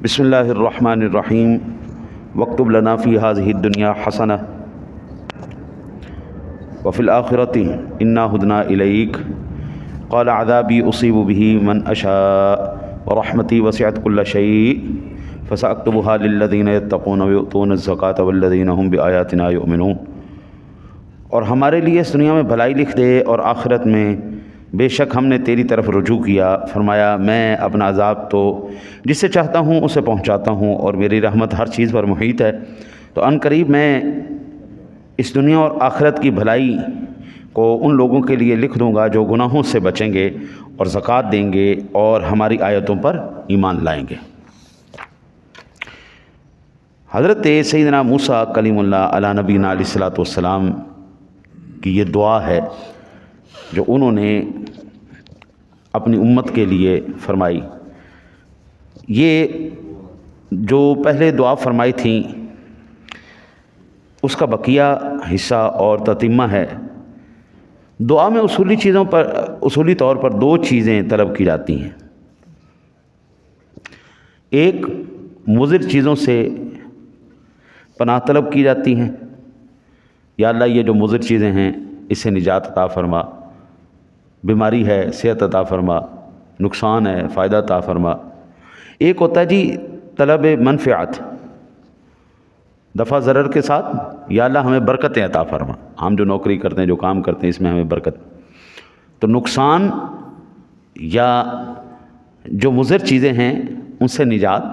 بسم اللہ الرحمن الرحیم واکتب لنا فی هذه الدنیا حسنہ وفی الآخرۃ انا ہدنا الیک قال عذابی اصیب به من اشاء ورحمتی وسعت کل شیء فساکتبها للذین یتقون ویؤتون الزکاۃ والذین هم بآیاتنا یؤمنون۔ اور ہمارے لیے اس دنیا میں بھلائی لکھ دے اور آخرت میں بے شک ہم نے تیری طرف رجوع کیا۔ فرمایا میں اپنا عذاب تو جسے چاہتا ہوں اسے پہنچاتا ہوں اور میری رحمت ہر چیز پر محیط ہے، تو ان قریب میں اس دنیا اور آخرت کی بھلائی کو ان لوگوں کے لیے لکھ دوں گا جو گناہوں سے بچیں گے اور زکوٰۃ دیں گے اور ہماری آیتوں پر ایمان لائیں گے۔ حضرت سیدنا موسیٰ کلیم اللہ علی نبینا علیہ الصلوۃ والسلام کی یہ دعا ہے جو انہوں نے اپنی امت کے لیے فرمائی۔ یہ جو پہلے دعا فرمائی تھیں اس کا بقیہ حصہ اور تتمہ ہے۔ دعا میں اصولی طور پر دو چیزیں طلب کی جاتی ہیں۔ ایک مضر چیزوں سے پناہ طلب کی جاتی ہیں، یا اللہ یہ جو مضر چیزیں ہیں اس سے نجات عطا فرما، بیماری ہے صحت عطا فرما، نقصان ہے فائدہ عطا فرما۔ ایک ہوتا ہے جی طلب منفعت، دفع ضرر کے ساتھ یا اللہ ہمیں برکتیں عطا فرما، ہم جو نوکری کرتے ہیں جو کام کرتے ہیں اس میں ہمیں برکت۔ تو نقصان یا جو مضر چیزیں ہیں ان سے نجات،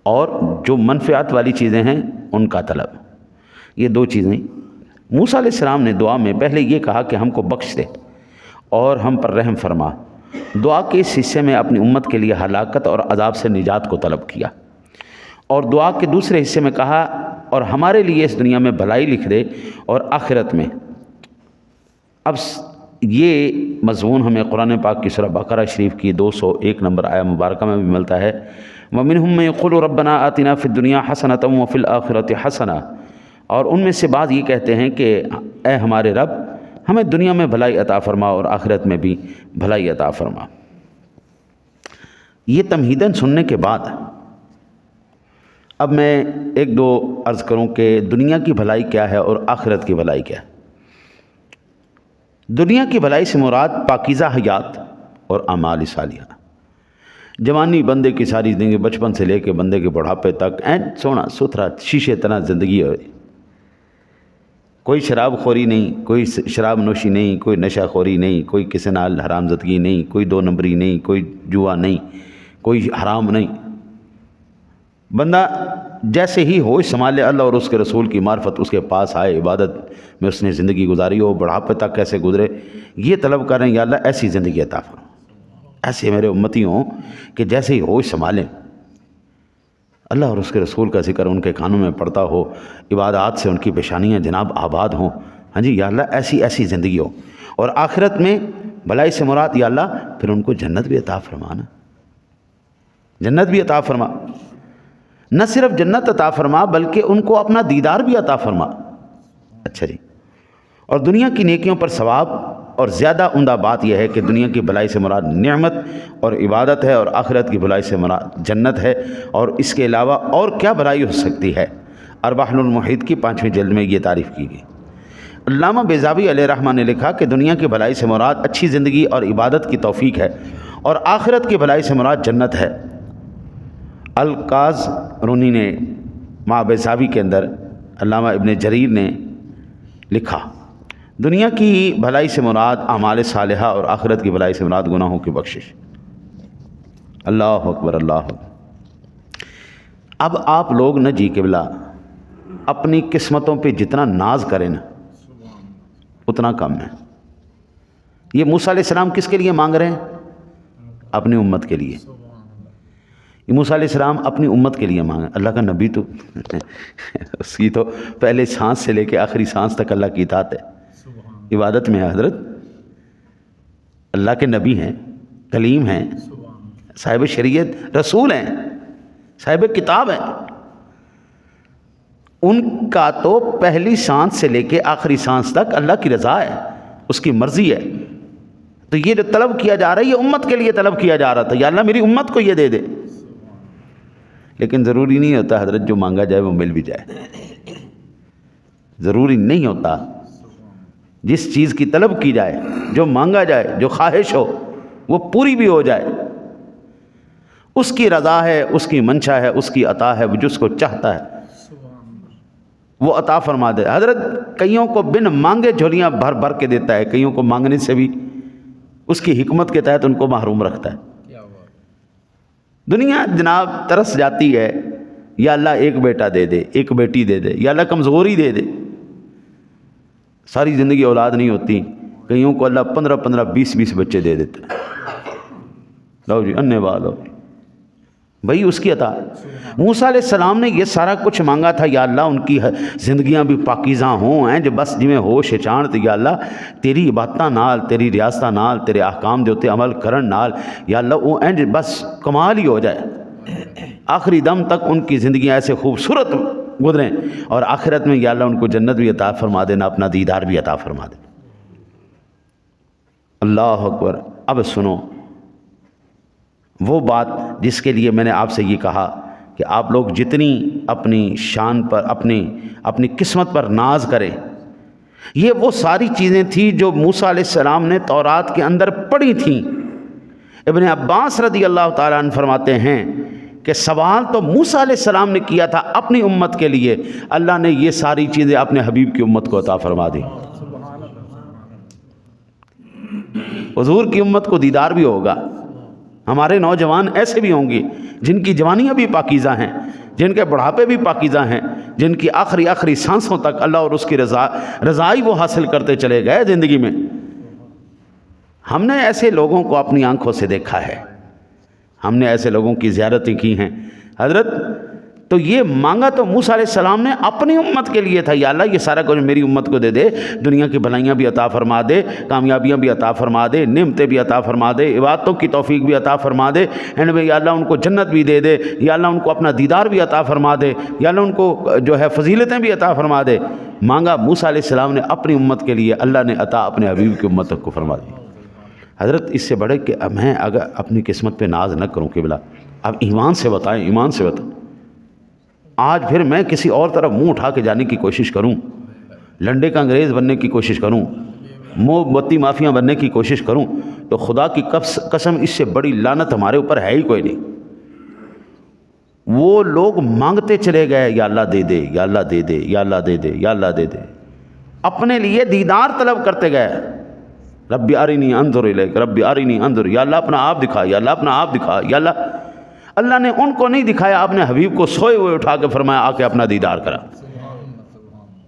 اور جو منفعت والی چیزیں ہیں ان کا طلب، یہ دو چیزیں۔ موسیٰ علیہ السلام نے دعا میں پہلے یہ کہا کہ ہم کو بخش دے اور ہم پر رحم فرما۔ دعا کے اس حصے میں اپنی امت کے لیے ہلاکت اور عذاب سے نجات کو طلب کیا، اور دعا کے دوسرے حصے میں کہا اور ہمارے لیے اس دنیا میں بھلائی لکھ دے اور آخرت میں۔ اب یہ مضمون ہمیں قرآن پاک کی سورہ بقرہ شریف کی 201 نمبر آیہ مبارکہ میں بھی ملتا ہے۔ وَمِنْهُم مَّن يَقُولُ رَبَّنَا آتِنَا فِي الدُّنْيَا حَسَنَةً وَفِي الْآخِرَةِ حَسَنَةً، اور ان میں سے بعض یہ کہتے ہیں کہ اے ہمارے رب ہمیں دنیا میں بھلائی عطا فرما اور آخرت میں بھی بھلائی عطا فرما۔ یہ تمہیداً سننے کے بعد اب میں ایک دو عرض کروں کہ دنیا کی بھلائی کیا ہے اور آخرت کی بھلائی کیا ہے۔ دنیا کی بھلائی سے مراد پاکیزہ حیات اور اعمال صالحہ، جوانی بندے کی ساری زندگی بچپن سے لے کے بندے کے بڑھاپے تک این سونا ستھرا شیشے طرح زندگی ہے، کوئی شراب خوری نہیں، کوئی شراب نوشی نہیں، کوئی نشہ خوری نہیں، کوئی کسی نال حرام زدگی نہیں، کوئی دو نمبری نہیں، کوئی جوا نہیں، کوئی حرام نہیں۔ بندہ جیسے ہی ہوش سنبھالے اللہ اور اس کے رسول کی معرفت اس کے پاس آئے، عبادت میں اس نے زندگی گزاری ہو، بڑھاپے تک کیسے گزرے، یہ طلب کریں یا اللہ ایسی زندگی عطا فرما، ایسے میرے امتی ہوں کہ جیسے ہی ہوش سنبھالیں اللہ اور اس کے رسول کا ذکر ان کے کانوں میں پڑتا ہو، عبادات سے ان کی پیشانیاں جناب آباد ہوں۔ ہاں جی یا اللہ ایسی زندگی ہو، اور آخرت میں بھلائی سے مراد یا اللہ پھر ان کو جنت بھی عطا فرمانا، جنت بھی عطا فرما، نہ صرف جنت عطا فرما بلکہ ان کو اپنا دیدار بھی عطا فرما۔ اچھا جی، اور دنیا کی نیکیوں پر ثواب، اور زیادہ عمدہ بات یہ ہے کہ دنیا کی بھلائی سے مراد نعمت اور عبادت ہے، اور آخرت کی بھلائی سے مراد جنت ہے، اور اس کے علاوہ اور کیا بھلائی ہو سکتی ہے۔ ارباح المحیط کی 5ویں جلد میں یہ تعریف کی گئی۔ علامہ بیضاوی علیہ رحمہ نے لکھا کہ دنیا کی بھلائی سے مراد اچھی زندگی اور عبادت کی توفیق ہے، اور آخرت کی بھلائی سے مراد جنت ہے۔ القاز رونی نے مع بیضاوی کے اندر علامہ ابن جریر نے لکھا دنیا کی بھلائی سے مراد اعمال صالحہ اور آخرت کی بھلائی سے مراد گناہوں کی بخشش۔ اللہ اکبر اللہ اکبر۔ اب آپ لوگ نہ جی قبلہ اپنی قسمتوں پہ جتنا ناز کریں نا اتنا کم ہے۔ یہ موسیٰ علیہ السلام کس کے لیے مانگ رہے ہیں؟ اپنی امت کے لیے۔ یہ موسیٰ علیہ السلام اپنی امت کے لیے مانگے، اللہ کا نبی تو اس کی تو پہلے سانس سے لے کے آخری سانس تک اللہ کی اطاعت ہے، عبادت میں ہے حضرت، اللہ کے نبی ہیں، کلیم ہیں، صاحب شریعت رسول ہیں، صاحب کتاب ہیں، ان کا تو پہلی سانس سے لے کے آخری سانس تک اللہ کی رضا ہے، اس کی مرضی ہے۔ تو یہ جو طلب کیا جا رہا ہے یہ امت کے لیے طلب کیا جا رہا تھا، یا اللہ میری امت کو یہ دے دے۔ لیکن ضروری نہیں ہوتا حضرت جو مانگا جائے وہ مل بھی جائے، ضروری نہیں ہوتا جس چیز کی طلب کی جائے، جو مانگا جائے، جو خواہش ہو وہ پوری بھی ہو جائے۔ اس کی رضا ہے، اس کی منشا ہے، اس کی عطا ہے، وہ جس کو چاہتا ہے وہ عطا فرما دے۔ حضرت کئیوں کو بن مانگے جھولیاں بھر بھر کے دیتا ہے، کئیوں کو مانگنے سے بھی اس کی حکمت کے تحت ان کو محروم رکھتا ہے۔ دنیا جناب ترس جاتی ہے، یا اللہ ایک بیٹا دے دے، ایک بیٹی دے دے، یا اللہ کمزوری دے دے، ساری زندگی اولاد نہیں ہوتی، کئیوں کو اللہ 15 20 بچے دے دیتا ہے۔ لو جی انے والو بھائی اس کی عطا۔ موسیٰ علیہ السلام نے یہ سارا کچھ مانگا تھا، یا اللہ ان کی زندگیاں بھی پاکیزہ ہوں، جو بس جویں ہوش چاند، یا اللہ تیری عبادتاں نال، تیری ریاستاں نال، تیرے احکام دے اتے عمل کرن نال، یا اللہ وہ بس کمال ہی ہو جائے، آخری دم تک ان کی زندگیاں ایسے خوبصورت گزریں، اور آخرت میں یا اللہ ان کو جنت بھی عطا فرما دینا، اپنا دیدار بھی عطا فرما دینا۔ اللہ اکبر۔ اب سنو وہ بات جس کے لیے میں نے آپ سے یہ کہا کہ آپ لوگ جتنی اپنی شان پر، اپنی قسمت پر ناز کریں، یہ وہ ساری چیزیں تھیں جو موسیٰ علیہ السلام نے تورات کے اندر پڑھی تھیں۔ ابن عباس رضی اللہ تعالیٰ عنہ فرماتے ہیں کہ سوال تو موسیٰ علیہ السلام نے کیا تھا اپنی امت کے لیے، اللہ نے یہ ساری چیزیں اپنے حبیب کی امت کو عطا فرما دی۔ حضور کی امت کو دیدار بھی ہوگا۔ ہمارے نوجوان ایسے بھی ہوں گے جن کی جوانیاں بھی پاکیزہ ہیں، جن کے بڑھاپے بھی پاکیزہ ہیں، جن کی آخری سانسوں تک اللہ اور اس کی رضائی وہ حاصل کرتے چلے گئے زندگی میں۔ ہم نے ایسے لوگوں کو اپنی آنکھوں سے دیکھا ہے، ہم نے ایسے لوگوں کی زیارتیں کی ہیں حضرت۔ تو یہ مانگا تو موسیٰ علیہ السلام نے اپنی امت کے لیے تھا، یا اللہ یہ سارا کچھ میری امت کو دے دے، دنیا کی بھلائیاں بھی عطا فرما دے، کامیابیاں بھی عطا فرما دے، نعمتیں بھی عطا فرما دے، عبادتوں کی توفیق بھی عطا فرما دے، یا اللہ ان کو جنت بھی دے دے، یا اللہ ان کو اپنا دیدار بھی عطا فرما دے، یا اللہ ان کو جو ہے فضیلتیں بھی عطا فرما دے۔ مانگا موسیٰ علیہ السلام نے اپنی امت کے لیے، اللہ نے عطا اپنے حبیب کی امت کو فرما دی۔ حضرت اس سے بڑے کہ میں اگر اپنی قسمت پہ ناز نہ کروں قبلہ، اب ایمان سے بتائیں، ایمان سے بتائیں، آج پھر میں کسی اور طرف منہ اٹھا کے جانے کی کوشش کروں، لنڈے کا انگریز بننے کی کوشش کروں، موم بتی مافیا بننے کی کوشش کروں، تو خدا کی قسم اس سے بڑی لعنت ہمارے اوپر ہے ہی کوئی نہیں۔ وہ لوگ مانگتے چلے گئے، یا اللہ دے دے، یا اللہ دے دے، یا اللہ دے دے، یا اللہ دے دے، اپنے لیے دیدار طلب کرتے گئے۔ رب ارنی انظر الیک، رب ارنی انظر، یا اللہ اپنا آپ دکھا، یا اللہ اپنا آپ دکھا، یا اللہ نے ان کو نہیں دکھایا، اپنے حبیب کو سوئے ہوئے اٹھا کے فرمایا آ کے اپنا دیدار کرا۔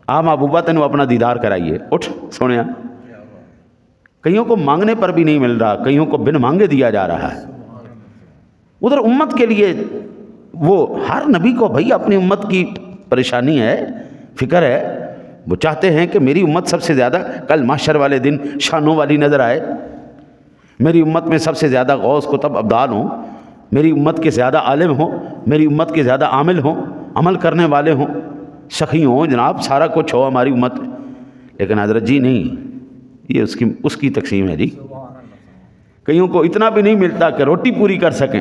آپ محبوبہ تینوں اپنا دیدار کرائیے، اٹھ سونے۔ کئیوں کو مانگنے پر بھی نہیں مل رہا، کئیوں کو بن مانگے دیا جا رہا ہے۔ ادھر امت کے لیے وہ ہر نبی کو بھائی اپنی امت کی پریشانی ہے، فکر ہے، وہ چاہتے ہیں کہ میری امت سب سے زیادہ کل محشر والے دن شانوں والی نظر آئے، میری امت میں سب سے زیادہ غوث کتب ابدال ہوں، میری امت کے زیادہ عالم ہوں، میری امت کے زیادہ عامل ہوں، عمل کرنے والے ہوں، سخی ہوں، جناب سارا کچھ ہو ہماری امت میں۔ لیکن حضرت جی نہیں، یہ اس کی تقسیم ہے جی۔ کئیوں کو اتنا بھی نہیں ملتا کہ روٹی پوری کر سکیں،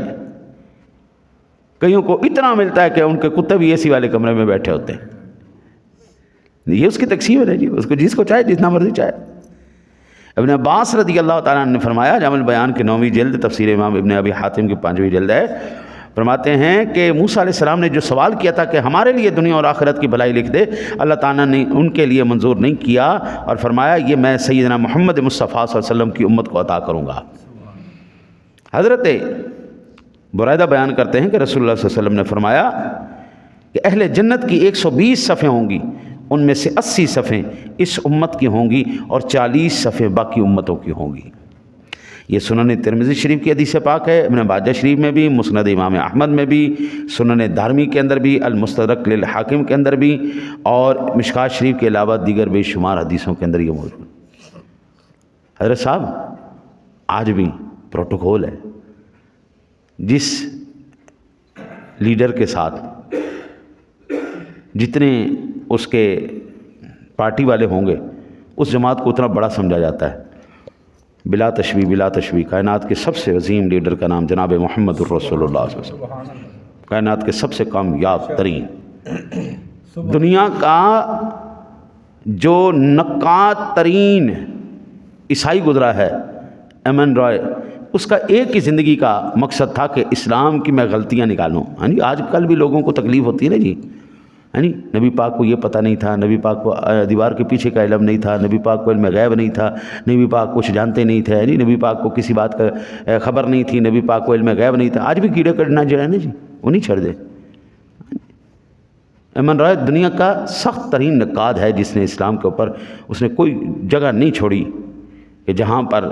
کئیوں کو اتنا ملتا ہے کہ ان کے کتے بھی اے سی والے کمرے میں بیٹھے ہوتے ہیں۔ یہ اس کی تقسیم ہے جی، اس کو جس کو چاہے جتنا مرضی چاہے۔ ابن عباس رضی اللہ تعالیٰ عنہ نے فرمایا، جامع البیان کی 9ویں جلد، تفسیر امام ابن ابی حاتم کی 5ویں جلد ہے، فرماتے ہیں کہ موسیٰ علیہ السلام نے جو سوال کیا تھا کہ ہمارے لیے دنیا اور آخرت کی بھلائی لکھ دے، اللہ تعالیٰ نے ان کے لیے منظور نہیں کیا، اور فرمایا یہ میں سیدنا محمد مصطفیٰ صلی اللہ علیہ وسلم کی امت کو عطا کروں گا۔ حضرت برائدہ بیان کرتے ہیں کہ رسول اللہ صلی اللہ علیہ وسلم نے فرمایا کہ اہل جنت کی 120 صفیں ہوں گی، ان میں سے 80 صفیں اس امت کی ہوں گی اور 40 صفیں باقی امتوں کی ہوں گی۔ یہ سنن ترمذی شریف کی حدیث پاک ہے، ابن ماجہ شریف میں بھی، مسند امام احمد میں بھی، سنن دارمی کے اندر بھی، المستدرک للحاکم کے اندر بھی، اور مشکات شریف کے علاوہ دیگر بے شمار حدیثوں کے اندر یہ موجود۔ حضرت صاحب آج بھی پروٹوکول ہے، جس لیڈر کے ساتھ جتنے اس کے پارٹی والے ہوں گے اس جماعت کو اتنا بڑا سمجھا جاتا ہے۔ بلا تشبیہ کائنات کے سب سے عظیم لیڈر کا نام جناب محمد الرسول اللہ صلی اللہ علیہ وسلم۔ کائنات کے سب سے کامیاب ترین، دنیا کا جو نقاد ترین عیسائی گزرا ہے ایمن رائے، اس کا ایک ہی زندگی کا مقصد تھا کہ اسلام کی میں غلطیاں نکالوں۔ ہاں جی، آج کل بھی لوگوں کو تکلیف ہوتی ہے نا جی، ہاں جی، نبی پاک کو یہ پتہ نہیں تھا، نبی پاک کو دیوار کے پیچھے کا علم نہیں تھا، نبی پاک کو علم غیب نہیں تھا، نبی پاک کچھ جانتے نہیں تھے، جی نبی پاک کو کسی بات کا خبر نہیں تھی، نبی پاک کو علم غیب نہیں تھا۔ آج بھی کیڑے کٹنا جو ہے نا جی، انہیں چھڑ دے۔ ایمن رائے دنیا کا سخت ترین نقاد ہے، جس نے اسلام کے اوپر اس نے کوئی جگہ نہیں چھوڑی کہ جہاں پر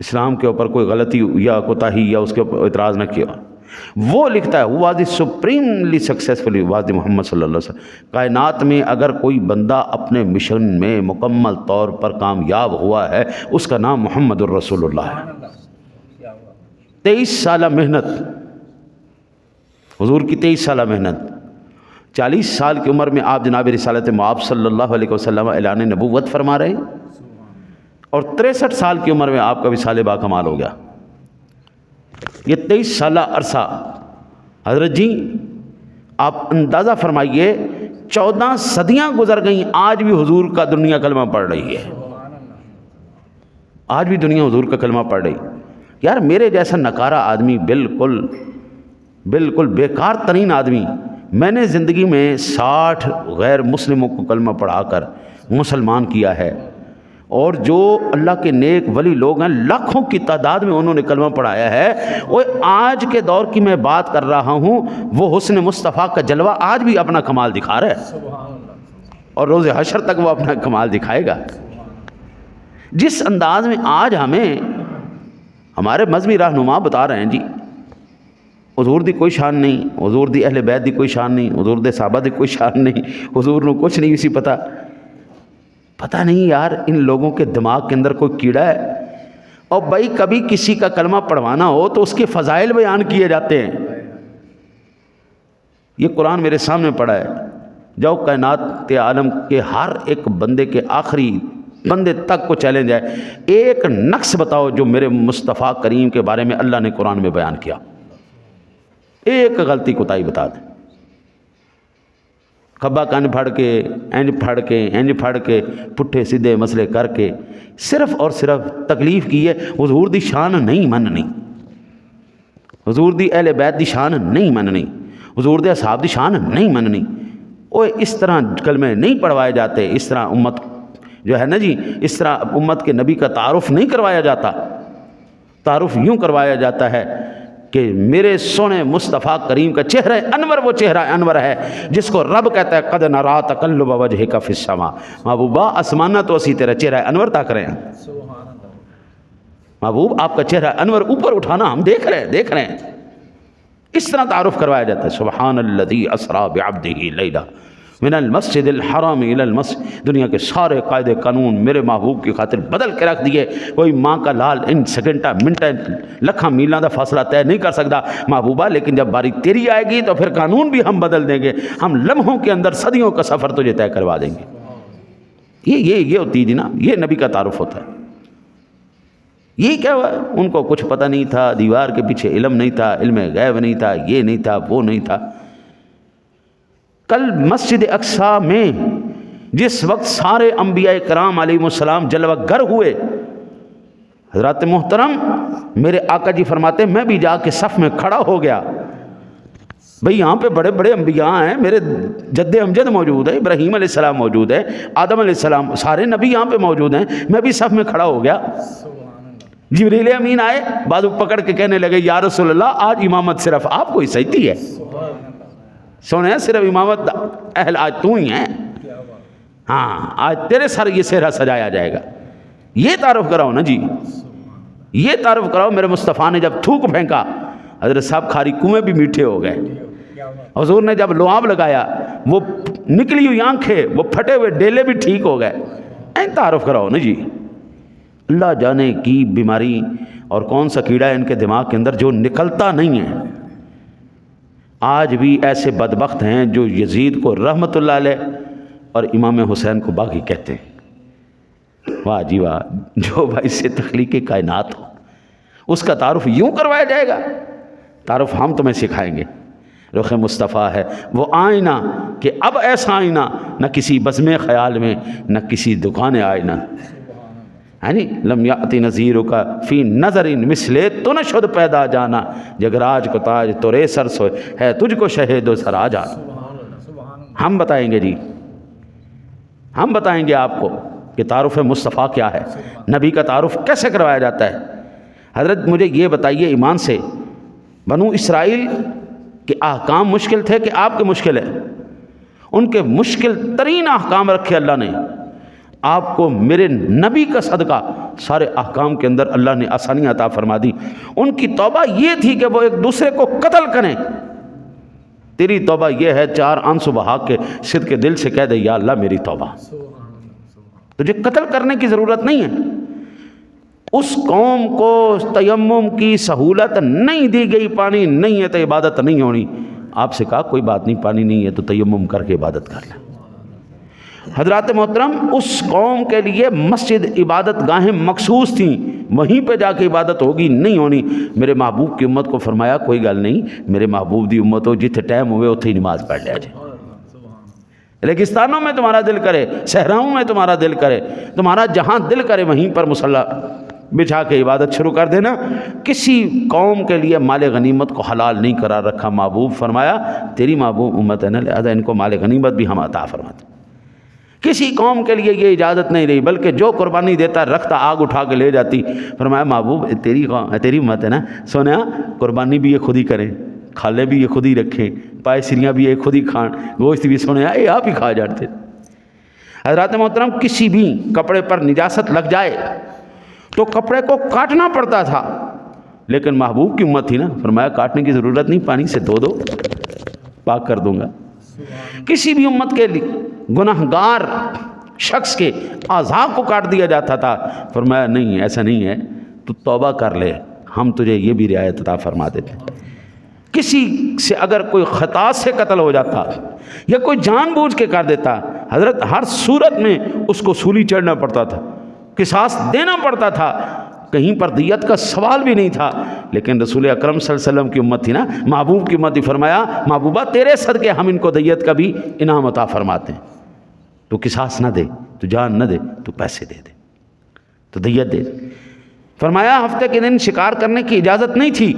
اسلام کے اوپر کوئی غلطی یا کوتاہی یا اس کے اوپر اعتراض نہ کیا۔ وہ لکھتا ہے was the supremely successfully was the Muhammad صلی اللہ علیہ وسلم، کائنات میں اگر کوئی بندہ اپنے مشن میں مکمل طور پر کامیاب ہوا ہے اس کا نام محمد الرسول اللہ ہے۔ 23 سالہ محنت، حضور کی 23 سالہ محنت، 40 سال کی عمر میں آپ جناب رسالت مآب صلی اللہ علیہ وسلم اعلان نبوت فرما رہے ہیں، اور 63 سال کی عمر میں آپ کا وصال با کمال ہو گیا۔ یہ 23 سالہ عرصہ حضرت جی آپ اندازہ فرمائیے 14 صدیاں گزر گئیں، آج بھی حضور کا دنیا کلمہ پڑھ رہی ہے، آج بھی دنیا حضور کا کلمہ پڑھ رہی۔ یار میرے جیسا نکارہ آدمی، بالکل بیکار ترین آدمی، میں نے زندگی میں 60 غیر مسلموں کو کلمہ پڑھا کر مسلمان کیا ہے، اور جو اللہ کے نیک ولی لوگ ہیں لاکھوں کی تعداد میں انہوں نے کلمہ پڑھایا ہے۔ وہ آج کے دور کی میں بات کر رہا ہوں، وہ حسن مصطفیٰ کا جلوہ آج بھی اپنا کمال دکھا رہا ہے، اور روز حشر تک وہ اپنا کمال دکھائے گا۔ جس انداز میں آج ہمیں ہمارے مذہبی رہنما بتا رہے ہیں جی حضور دی کوئی شان نہیں، حضور دی اہل بیت دی کوئی شان نہیں، حضور دے صحابہ دی کوئی شان نہیں، حضور نے کچھ نہیں اسی پتہ نہیں یار ان لوگوں کے دماغ کے اندر کوئی کیڑا ہے۔ اور بھائی کبھی کسی کا کلمہ پڑھوانا ہو تو اس کے فضائل بیان کیے جاتے ہیں۔ یہ قرآن میرے سامنے پڑھا ہے، جو کائنات عالم کے ہر ایک بندے کے آخری بندے تک کو چیلنج ہے، ایک نقص بتاؤ جو میرے مصطفیٰ کریم کے بارے میں اللہ نے قرآن میں بیان کیا، ایک غلطی کوتاہی بتا دیں۔ کھبا کن پھڑ کے انج پھڑ کے پٹھے سیدھے مسئلے کر کے صرف اور صرف تکلیف کی ہے حضور دی شان نہیں مننی، حضور دی اہل بیت دی شان نہیں مننی، حضور دے اصحاب دی شان نہیں مننی۔ اوہ اس طرح کلمے نہیں پڑھوائے جاتے، اس طرح امت جو ہے نا جی، اس طرح امت کے نبی کا تعارف نہیں کروایا جاتا۔ تعارف یوں کروایا جاتا ہے کہ میرے سونے مصطفیٰ کریم کا چہرہ انور وہ چہرہ انور ہے جس کو رب کہتا ہے قد نرا تقلب وجہک فی السماء، محبوبہ آسمانہ تو اسی تیرا چہرہ انور تاک رہے ہیں، محبوب آپ کا چہرہ انور اوپر اٹھانا ہم دیکھ رہے ہیں۔ اس طرح تعارف کروایا جاتا ہے۔ سبحان الذی اسریٰ بعبدہ لیلا من المسجد الحرام الی المسجد، دنیا کے سارے قاعدے قانون میرے محبوب کی خاطر بدل کے رکھ دیے۔ کوئی ماں کا لال ان سیکنڈا منٹا لکھاں میلاں دا فاصلہ طے نہیں کر سکتا محبوبہ، لیکن جب باری تیری آئے گی تو پھر قانون بھی ہم بدل دیں گے، ہم لمحوں کے اندر صدیوں کا سفر تجھے طے کروا دیں گے۔ یہ ہوتی ہے جناب، یہ نبی کا تعارف ہوتا ہے۔ یہ کیا ہوا؟ ان کو کچھ پتہ نہیں تھا، دیوار کے پیچھے علم نہیں تھا، علم غیب نہیں تھا، یہ نہیں تھا، وہ نہیں تھا۔ کل مسجد اقصیٰ میں جس وقت سارے انبیاء کرام علیہ السلام جلوہ گر ہوئے، حضرات محترم میرے آقا جی فرماتے ہیں میں بھی جا کے صف میں کھڑا ہو گیا۔ بھئی یہاں پہ بڑے بڑے انبیاء ہیں، میرے جد امجد موجود ہے، ابراہیم علیہ السلام موجود ہے، آدم علیہ السلام، سارے نبی یہاں پہ موجود ہیں، میں بھی صف میں کھڑا ہو گیا۔ جبریل امین آئے، بازو پکڑ کے کہنے لگے یا رسول اللہ آج امامت صرف آپ کو ہی سجتی ہے، سونے صرف امامت اہل آج تو ہی ہیں، ہاں آج تیرے سر یہ سہرا سجایا جائے گا۔ یہ تعارف کراؤ نا جی، یہ تعارف کراؤ۔ میرے مصطفیٰ نے جب تھوک پھینکا حضرت صاحب کھاری کنویں بھی میٹھے ہو گئے، حضور نے جب لعاب لگایا وہ نکلی ہوئی آنکھیں، وہ پھٹے ہوئے ڈیلے بھی ٹھیک ہو گئے۔ این تعارف کراؤ نا جی۔ اللہ جانے کی بیماری اور کون سا کیڑا ہے ان کے دماغ کے اندر جو نکلتا نہیں ہے۔ آج بھی ایسے بدبخت ہیں جو یزید کو رحمت اللہ علیہ اور امام حسین کو باغی کہتے ہیں۔ واہ جی واہ، جو بھائی سے تخلیق کائنات ہو اس کا تعارف یوں کروایا جائے گا۔ تعارف ہم تمہیں سکھائیں گے. رخ مصطفیٰ ہے وہ آئینہ کہ اب ایسا آئینہ نہ کسی بزم خیال میں نہ کسی دکان آئینہ. یعنی لم یاتی نذیر کا فی نظر مثلے تو نہ شد پیدا جانا جگراج کو تاج تورے سر سوئے ہے تجھ کو شہید و سرا جانا. ہم بتائیں گے جی، ہم بتائیں گے آپ کو کہ تعارف مصطفیٰ کیا ہے، نبی کا تعارف کیسے کروایا جاتا ہے. حضرت مجھے یہ بتائیے ایمان سے، بنو اسرائیل کے احکام مشکل تھے کہ آپ کے مشکل ہے؟ ان کے مشکل ترین احکام رکھے اللہ نے. آپ کو میرے نبی کا صدقہ سارے احکام کے اندر اللہ نے آسانی عطا فرما دی. ان کی توبہ یہ تھی کہ وہ ایک دوسرے کو قتل کریں. تیری توبہ یہ ہے 4 آنسو بہا کے صدق کے دل سے کہہ دے یا اللہ میری توبہ. تجھے قتل کرنے کی ضرورت نہیں ہے. اس قوم کو تیمم کی سہولت نہیں دی گئی، پانی نہیں ہے تو عبادت نہیں ہونی. آپ سے کہا کوئی بات نہیں، پانی نہیں ہے تو تیمم کر کے عبادت کر لیں. حضرات محترم، اس قوم کے لیے مسجد عبادت گاہیں مخصوص تھیں، وہیں پہ جا کے عبادت ہوگی نہیں ہونی. میرے محبوب کی امت کو فرمایا کوئی گل نہیں، میرے محبوب دی امت ہو جتنے ٹائم ہوئے اتھے ہی نماز پڑھ لیا جائے. ریگستانوں میں تمہارا دل کرے، صحراؤں میں تمہارا دل کرے، تمہارا جہاں دل کرے وہیں پر مصلی بچھا کے عبادت شروع کر دینا. کسی قوم کے لیے مال غنیمت کو حلال نہیں قرار رکھا محبوب. فرمایا تیری محبوب امت ہے نا، لہذا ان کو مال غنیمت بھی ہم عطا فرماتے. کسی قوم کے لیے یہ اجازت نہیں رہی، بلکہ جو قربانی دیتا رکھتا آگ اٹھا کے لے جاتی. فرمایا محبوب تیری امت ہے نا، سونا قربانی بھی یہ خود ہی کریں، کھالے بھی یہ خود ہی رکھیں، پائے سریاں بھی یہ خود ہی کھان، گوشت بھی سونے یہ آپ ہی کھا جاتے. حضرات محترم، کسی بھی کپڑے پر نجاست لگ جائے تو کپڑے کو کاٹنا پڑتا تھا، لیکن محبوب کی امت تھی نا، فرمایا کاٹنے کی ضرورت نہیں، پانی سے دھو دو پاک کر دوں گا. کسی بھی امت کے لیے گناہگار شخص کے اعضاء کو کاٹ دیا جاتا تھا، فرمایا نہیں ایسا نہیں ہے، تو توبہ کر لے، ہم تجھے یہ بھی رعایت عطا فرما دیتے. کسی سے اگر کوئی خطا سے قتل ہو جاتا یا کوئی جان بوجھ کے کر دیتا، حضرت ہر صورت میں اس کو سولی چڑھنا پڑتا تھا، قصاص دینا پڑتا تھا، کہیں پر دیت کا سوال بھی نہیں تھا. لیکن رسول اکرم صلی اللہ علیہ وسلم کی امت تھی نا، محبوب کی امت. فرمایا محبوبہ تیرے صدقے ہم ان کو دیت کا بھی انعام عطا فرماتے ہیں. تو قصاص نہ دے، تو جان نہ دے، تو پیسے دے دے، تو دیت دے. فرمایا ہفتے کے دن شکار کرنے کی اجازت نہیں تھی،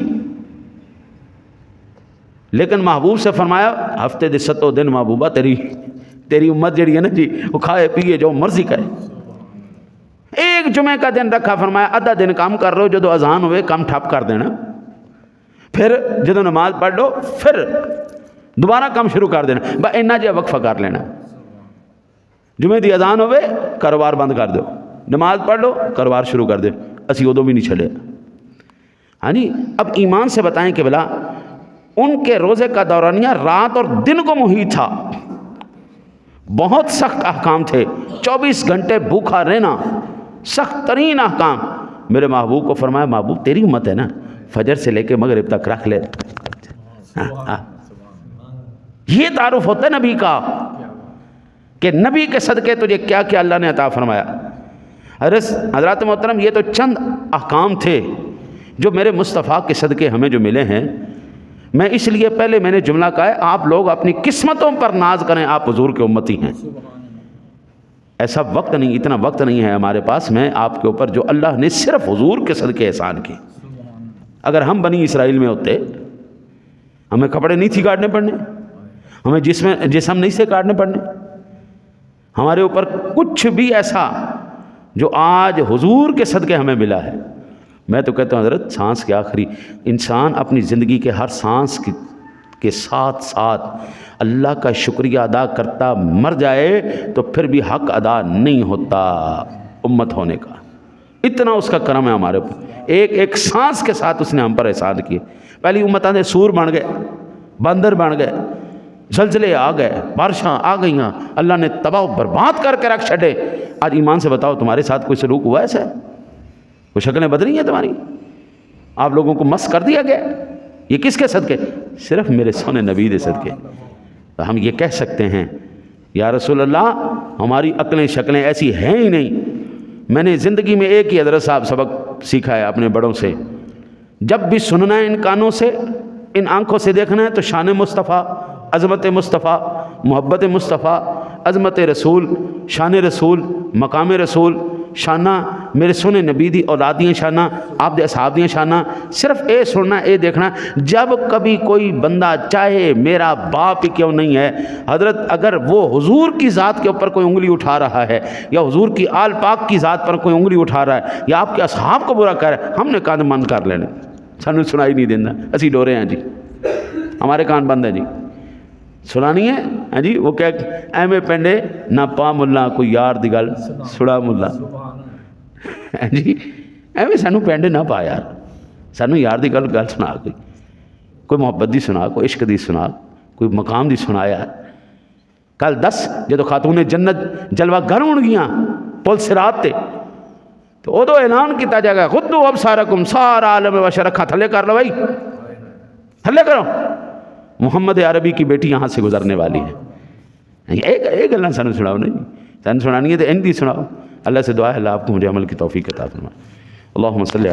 لیکن محبوب سے فرمایا ہفتے دے 7 دن محبوبہ تیری امت جڑی ہے نا جی، وہ کھائے پیے جو مرضی کرے. ایک جمعے کا دن رکھا، فرمایا آدھا دن کام کر رہو، جدو اذان ہوئے کام ٹھپ کر دینا، پھر جدو نماز پڑھ لو پھر دوبارہ کام شروع کر دینا، بس اینا جہا وقفہ کر لینا. جمعے دی اذان ہوئے کاروبار بند کر دو، نماز پڑھ لو کاروبار شروع کر دو. اسی ادو بھی نہیں چھڑے. ہاں جی، اب ایمان سے بتائیں کہ بلا ان کے روزے کا دورانیہ رات اور دن کو محیط تھا، بہت سخت احکام تھے، 24 گھنٹے بھوکا رہنا، سخت ترین احکام. میرے محبوب کو فرمایا محبوب تیری امت ہے نا، فجر سے لے کے مغرب تک رکھ لے. یہ تعارف ہوتا ہے نبی کا کہ نبی کے صدقے تجھے کیا کیا اللہ نے عطا فرمایا. حضرات محترم، یہ تو چند احکام تھے جو میرے مصطفیٰ کے صدقے ہمیں جو ملے ہیں. میں اس لیے پہلے میں نے جملہ کہا ہے آپ لوگ اپنی قسمتوں پر ناز کریں، آپ حضور کے امتی ہیں. ایسا وقت نہیں، اتنا وقت نہیں ہے ہمارے پاس میں آپ کے اوپر جو اللہ نے صرف حضور کے صدقے احسان کی. اگر ہم بنی اسرائیل میں ہوتے، ہمیں کپڑے نہیں تھی کاٹنے پڑنے، ہمیں جسم نہیں سے کاٹنے پڑنے، ہمارے اوپر کچھ بھی ایسا جو آج حضور کے صدقے ہمیں ملا ہے. میں تو کہتا ہوں حضرت سانس کے آخری انسان اپنی زندگی کے ہر سانس کے ساتھ ساتھ اللہ کا شکریہ ادا کرتا مر جائے تو پھر بھی حق ادا نہیں ہوتا امت ہونے کا. اتنا اس کا کرم ہے ہمارے اوپر، ایک ایک سانس کے ساتھ اس نے ہم پر احسان کیے. پہلی امتاں نے سور بن گئے، بندر بن گئے، زلزلے آ گئے، بارشاں آ گئیاں، اللہ نے تباہ و برباد کر کے رکھ چھڑے. آج ایمان سے بتاؤ تمہارے ساتھ کوئی سلوک ہوا ایسا ہے؟ کوئی شکلیں بدلی ہیں تمہاری؟ آپ لوگوں کو مس کر دیا گیا؟ یہ کس کے صدقے؟ صرف میرے سونے نبی دے صدقے. تو ہم یہ کہہ سکتے ہیں یا رسول اللہ ہماری عقلیں شکلیں ایسی ہیں ہی نہیں. میں نے زندگی میں ایک ہی حضرت صاحب سبق سیکھا ہے اپنے بڑوں سے، جب بھی سننا ہے ان کانوں سے ان آنکھوں سے دیکھنا ہے تو شان مصطفیٰ، عظمت مصطفیٰ، محبت مصطفیٰ، عظمت رسول، شان رسول، مقام رسول، شانہ میرے سونے نبی دی اولادیاں شانہ، آپ دے اصحاب دیاں شانہ، صرف اے سننا اے دیکھنا۔ جب کبھی کوئی بندہ چاہے میرا باپ ہی کیوں نہیں ہے، حضرت اگر وہ حضور کی ذات کے اوپر کوئی انگلی اٹھا رہا ہے یا حضور کی آل پاک کی ذات پر کوئی انگلی اٹھا رہا ہے یا آپ کے اصحاب کو برا کر رہا ہے، ہم نے کان بند کر لینے، سانو سنائی نہیں دینا، اسی ڈورے ہیں جی، ہمارے کان بند ہیں جی، سنانی ہے ہاں جی۔ وہ کہ ایویں پینڈے نہ پا ملا کوئی یار دی گل سڑا ملا ہاں جی، ایویں سانو پینڈے نہ پا یار، سانو یار دی گل سنا، کوئی محبت دی سنا، کوئی عشق دی سنا، کوئی مقام دی سنا یار۔ کل 10 جدو خاتون جنت جلوہ گر ہون گیاں پل صراط تے تو ادو اعلان کیتا جائے گا خدو ابصارکم، سارا عالم بشر رکھا تھلے کر لو بھائی، تھلے کرو، محمد عربی کی بیٹی یہاں سے گزرنے والی ہے۔ ایک گلنا سانو سناؤ نہیں، سانو سنانی ہے تو ان دی سناؤ۔ اللہ سے دعا ہے اللہ آپ کو مجھے عمل کی توفیق عطا فرمائے۔ اللہم صلی